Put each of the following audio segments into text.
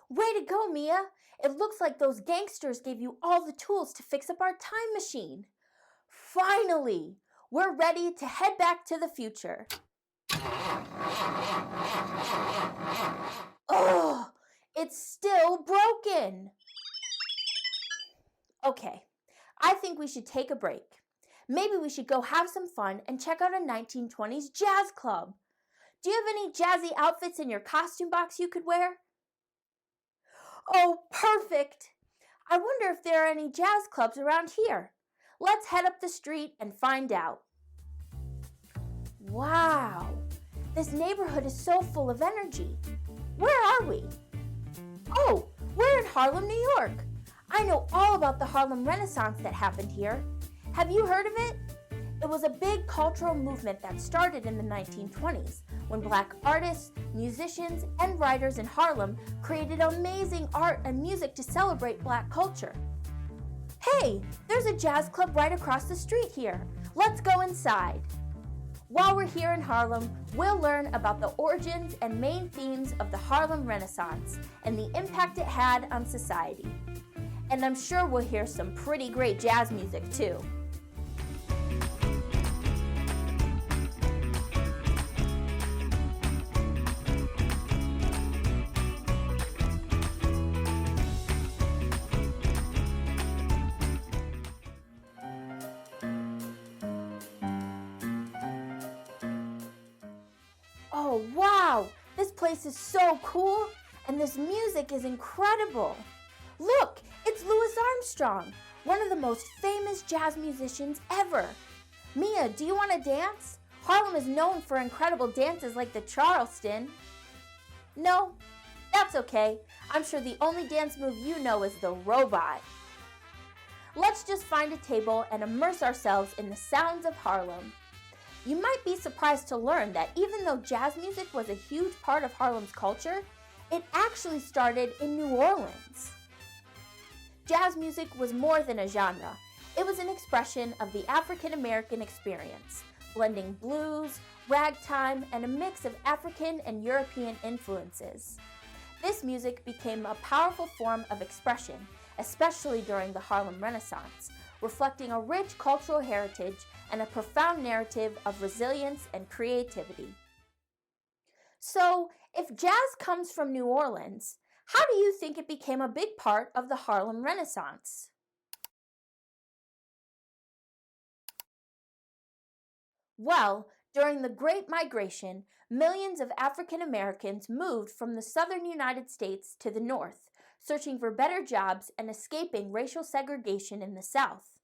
Way to go, Mia! It looks like those gangsters gave you all the tools to fix up our time machine. Finally! We're ready to head back to the future. Ugh! It's still broken! Okay, I think we should take a break. Maybe we should go have some fun and check out a 1920s jazz club. Do you have any jazzy outfits in your costume box you could wear? Oh, perfect! I wonder if there are any jazz clubs around here. Let's head up the street and find out. Wow! This neighborhood is so full of energy. Where are we? Oh, we're in Harlem, New York. I know all about the Harlem Renaissance that happened here. Have you heard of it? It was a big cultural movement that started in the 1920s when Black artists, musicians, and writers in Harlem created amazing art and music to celebrate Black culture. Hey, there's a jazz club right across the street here. Let's go inside. While we're here in Harlem, we'll learn about the origins and main themes of the Harlem Renaissance and the impact it had on society. And I'm sure we'll hear some pretty great jazz music too. Oh wow, this place is so cool and this music is incredible. Look, it's Louis Armstrong, one of the most famous jazz musicians ever. Mia, do you want to dance? Harlem is known for incredible dances like the Charleston. No, that's okay. I'm sure the only dance move you know is the robot. Let's just find a table and immerse ourselves in the sounds of Harlem. You might be surprised to learn that even though jazz music was a huge part of Harlem's culture, it actually started in New Orleans. Jazz music was more than a genre. It was an expression of the African American experience, blending blues, ragtime, and a mix of African and European influences. This music became a powerful form of expression, especially during the Harlem Renaissance, reflecting a rich cultural heritage and a profound narrative of resilience and creativity. So, if jazz comes from New Orleans, how do you think it became a big part of the Harlem Renaissance? Well, during the Great Migration, millions of African Americans moved from the southern United States to the north, searching for better jobs and escaping racial segregation in the South.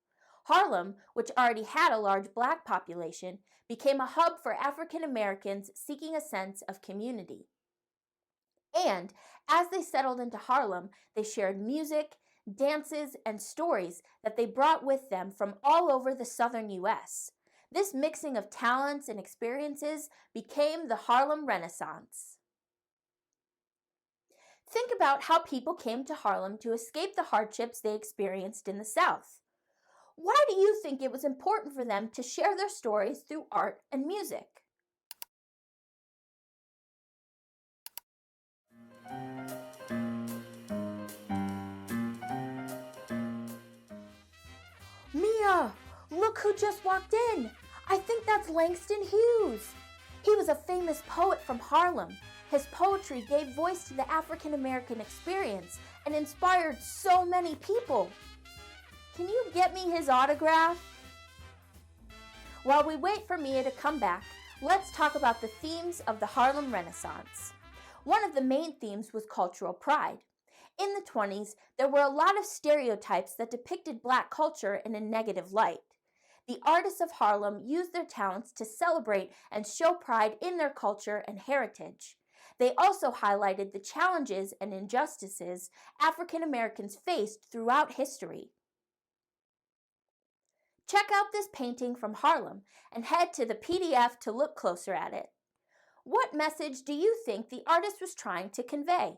Harlem, which already had a large Black population, became a hub for African Americans seeking a sense of community. And as they settled into Harlem, they shared music, dances, and stories that they brought with them from all over the southern U.S. This mixing of talents and experiences became the Harlem Renaissance. Think about how people came to Harlem to escape the hardships they experienced in the South. Why do you think it was important for them to share their stories through art and music? Mia, look who just walked in. I think that's Langston Hughes. He was a famous poet from Harlem. His poetry gave voice to the African American experience and inspired so many people. Can you get me his autograph? While we wait for Mia to come back, let's talk about the themes of the Harlem Renaissance. One of the main themes was cultural pride. In the 20s, there were a lot of stereotypes that depicted Black culture in a negative light. The artists of Harlem used their talents to celebrate and show pride in their culture and heritage. They also highlighted the challenges and injustices African Americans faced throughout history. Check out this painting from Harlem and head to the PDF to look closer at it. What message do you think the artist was trying to convey?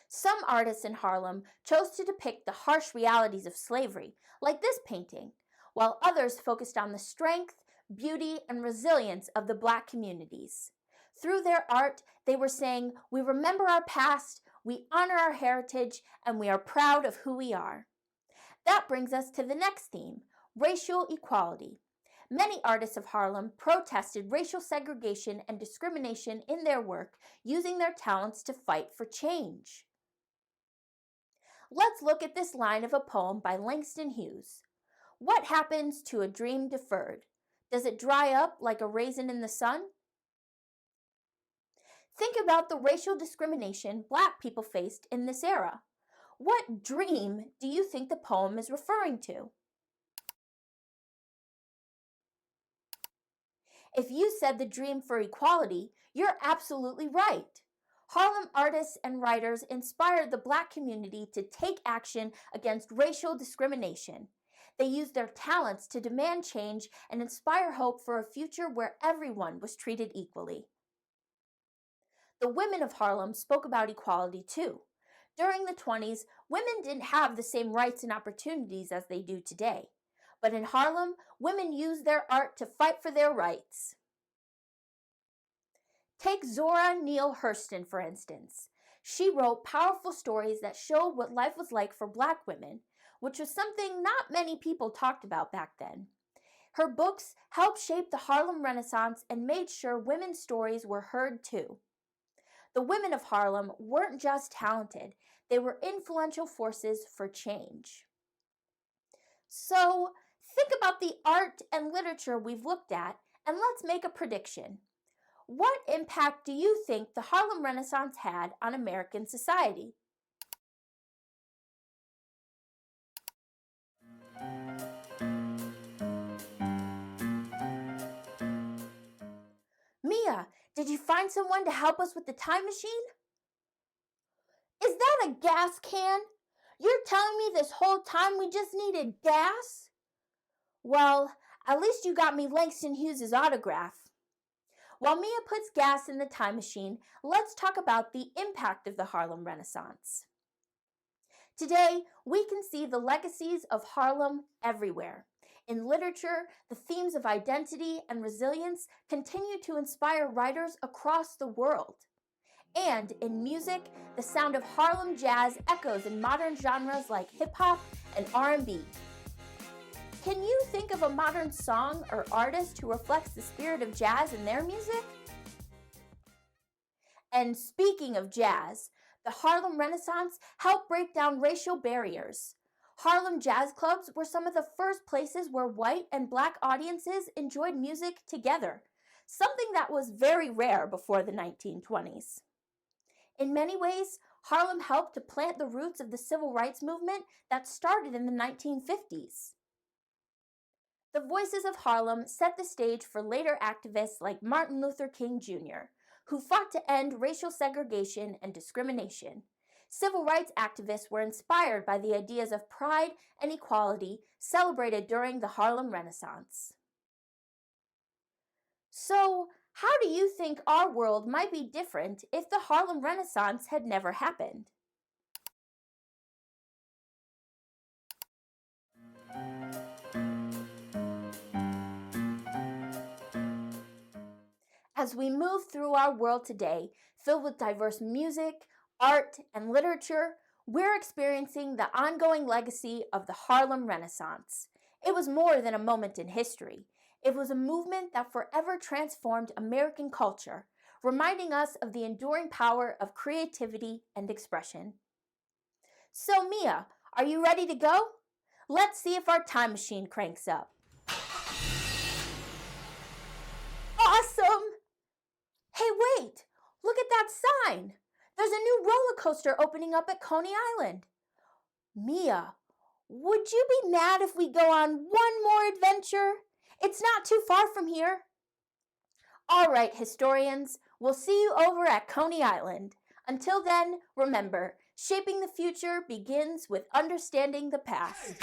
Some artists in Harlem chose to depict the harsh realities of slavery, like this painting, while others focused on the strength, beauty, and resilience of the Black communities. Through their art, they were saying, we remember our past, we honor our heritage, and we are proud of who we are. That brings us to the next theme, racial equality. Many artists of Harlem protested racial segregation and discrimination in their work, using their talents to fight for change. Let's look at this line of a poem by Langston Hughes. What happens to a dream deferred? Does it dry up like a raisin in the sun? Think about the racial discrimination Black people faced in this era. What dream do you think the poem is referring to? If you said the dream for equality, you're absolutely right. Harlem artists and writers inspired the Black community to take action against racial discrimination. They used their talents to demand change and inspire hope for a future where everyone was treated equally. The women of Harlem spoke about equality too. During the 20s, women didn't have the same rights and opportunities as they do today. But in Harlem, women used their art to fight for their rights. Take Zora Neale Hurston, for instance. She wrote powerful stories that showed what life was like for Black women, which was something not many people talked about back then. Her books helped shape the Harlem Renaissance and made sure women's stories were heard too. The women of Harlem weren't just talented, they were influential forces for change. So, think about the art and literature we've looked at, and let's make a prediction. What impact do you think the Harlem Renaissance had on American society? Mia, did you find someone to help us with the time machine? Is that a gas can? You're telling me this whole time we just needed gas? Well, at least you got me Langston Hughes' autograph. While Mia puts gas in the time machine, let's talk about the impact of the Harlem Renaissance. Today, we can see the legacies of Harlem everywhere. In literature, the themes of identity and resilience continue to inspire writers across the world. And in music, the sound of Harlem jazz echoes in modern genres like hip-hop and R&B. Can you think of a modern song or artist who reflects the spirit of jazz in their music? And speaking of jazz, the Harlem Renaissance helped break down racial barriers. Harlem jazz clubs were some of the first places where white and Black audiences enjoyed music together, something that was very rare before the 1920s. In many ways, Harlem helped to plant the roots of the civil rights movement that started in the 1950s. The voices of Harlem set the stage for later activists like Martin Luther King Jr., who fought to end racial segregation and discrimination. Civil rights activists were inspired by the ideas of pride and equality celebrated during the Harlem Renaissance. So, how do you think our world might be different if the Harlem Renaissance had never happened? As we move through our world today, filled with diverse music, art, and literature, we're experiencing the ongoing legacy of the Harlem Renaissance. It was more than a moment in history. It was a movement that forever transformed American culture, reminding us of the enduring power of creativity and expression. So, Mia, are you ready to go? Let's see if our time machine cranks up. Awesome! Hey, wait! Look at that sign! There's a new roller coaster opening up at Coney Island. Mia, would you be mad if we go on one more adventure? It's not too far from here. All right, historians, we'll see you over at Coney Island. Until then, remember, shaping the future begins with understanding the past.